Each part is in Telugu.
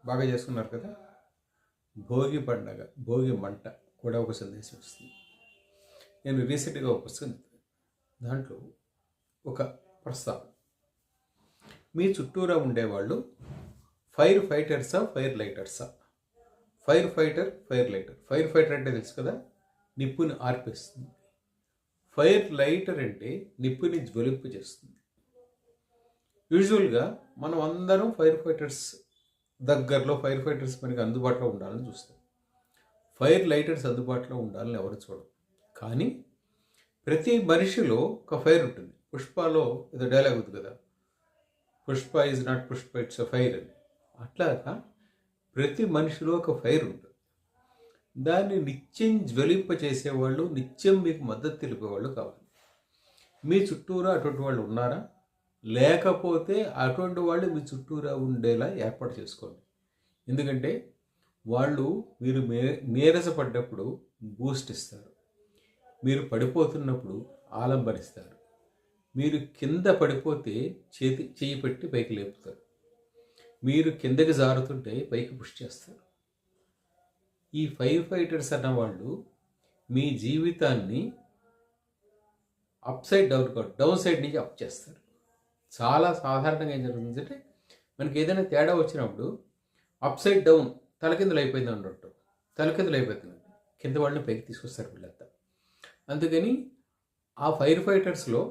బాగా చేసుకున్నారు కదా. భోగి పండగ, భోగి మంట కూడా ఒక సందేశం ఇస్తుంది. నేను రీసెంట్గా ఒక పుస్తకం దాంట్లో ఒక ప్రస్తావన, మీ చుట్టూరా ఉండేవాళ్ళు ఫైర్ ఫైటర్సా, ఫైర్ లైటర్సా? Fire fighter, fire lighter. Fire fighter అంటే తెలుసు కదా, నిప్పుని ఆర్పేస్తుంది. ఫైర్ లైటర్ అంటే నిప్పుని జ్వలింపు చేస్తుంది. యూజువల్గా మనం అందరం ఫైర్ ఫైటర్స్ దగ్గరలో, ఫైర్ ఫైటర్స్ మనకి అందుబాటులో ఉండాలని చూస్తాం. ఫైర్ లైటర్స్ అందుబాటులో ఉండాలని ఎవరు చూడరు. కానీ ప్రతి మనిషిలో ఒక ఫైర్ ఉంటుంది. పుష్పలో ఏదో డైలాగ్ ఉంది కదా, Pushpa is not Pushpa, it's a fire అని. అట్లాగా ప్రతి మనిషిలో ఒక ఫైర్ ఉంటుంది. దాన్ని నిత్యం జ్వలింప చేసేవాళ్ళు, నిత్యం మీకు మద్దతు తెలిపేవాళ్ళు కావాలి. మీ చుట్టూరా అటువంటి వాళ్ళు ఉన్నారా? లేకపోతే అటువంటి వాళ్ళు మీ చుట్టూరా ఉండేలా ఏర్పాటు చేసుకోండి. ఎందుకంటే వాళ్ళు మీరు నీరసపడ్డప్పుడు బూస్ట్ ఇస్తారు, మీరు పడిపోతున్నప్పుడు ఆలంబరిస్తారు, మీరు కింద పడిపోతే చెయ్యి పెట్టి పైకి లేపుతారు, మీరు కిందకి జారుతుంటే పైకి పుష్ చేస్తారు. ఈ ఫైర్ ఫైటర్స్ అన్నవాళ్ళు మీ జీవితాన్ని అప్ సైడ్ డౌన్ కాదు, డౌన్ సైడ్ నుంచి అప్ చేస్తారు. చాలా సాధారణంగా ఏం జరుగుతుందంటే, మనకి ఏదైనా తేడా వచ్చినప్పుడు అప్ సైడ్ డౌన్, తలకిందులు అయిపోయింది అన్నట్టు, తలకిందులు అయిపోతుంది, కింద వాళ్ళని పైకి తీసుకొస్తారు వీళ్ళంతా. అందుకని ఆ ఫైర్ ఫైటర్స్లో,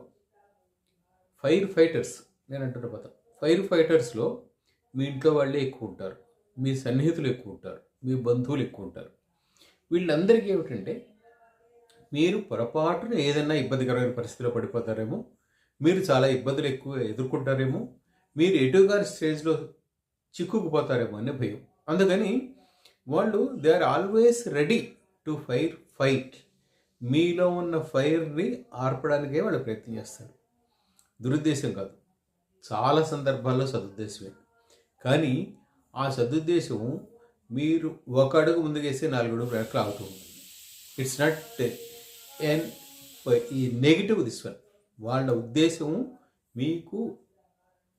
ఫైర్ ఫైటర్స్ నేను అంటున్న పదం, ఫైర్ ఫైటర్స్లో మీ ఇంట్లో వాళ్ళే ఎక్కువ ఉంటారు, మీ సన్నిహితులు ఎక్కువ ఉంటారు, మీ బంధువులు ఎక్కువ ఉంటారు. వీళ్ళందరికీ ఏమిటంటే, మీరు పొరపాటున ఏదైనా ఇబ్బందికరమైన పరిస్థితిలో పడిపోతారేమో, మీరు చాలా ఇబ్బందులు ఎక్కువ ఎదుర్కొంటారేమో, మీరు ఎటుగాని స్టేజ్లో చిక్కుకుపోతారేమో అనే భయం. అందుకని వాళ్ళు they are always ready to fight. మీలో ఉన్న ఫైర్ని ఆర్పడానికే వాళ్ళు ప్రయత్నం చేస్తారు. దురుద్దేశం కాదు, చాలా సందర్భాల్లో సదుద్దేశమే. కానీ ఆ సదుద్దేశం మీరు ఒక అడుగు ముందుకేసి 4 అడుగులు వెనక్కి ఆగుతూ ఉంటుంది. ఇట్స్ నాట్ ఈ నెగిటివ్ దిస్ వన్. వాళ్ళ ఉద్దేశం మీకు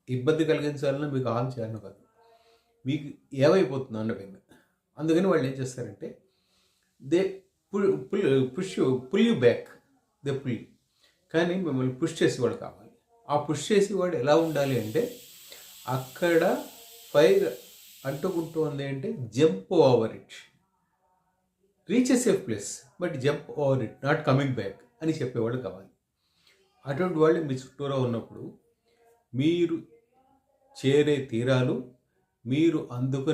ఇబ్బంది కలిగించాలన్నా, మీకు హాని చేయాలన్నా కాదు, మీకు ఏమైపోతుందో అన్న విధంగా. అందుకని వాళ్ళు ఏం చేస్తారంటే, they pull you back, they pull. కానీ మిమ్మల్ని పుష్ చేసేవాడు కావాలి. ఆ పుష్ చేసేవాడు ఎలా ఉండాలి అంటే, అక్కడ ఫైర్ అంటుకుంటుంది అంటే jump over it, reach a safe place but jump over it, not coming back అని చెప్పేవాళ్ళు కావాలి. అటువంటి వాళ్ళు మీ చుట్టూరా ఉన్నప్పుడు మీరు చేరే తీరాలు, మీరు అందుకుని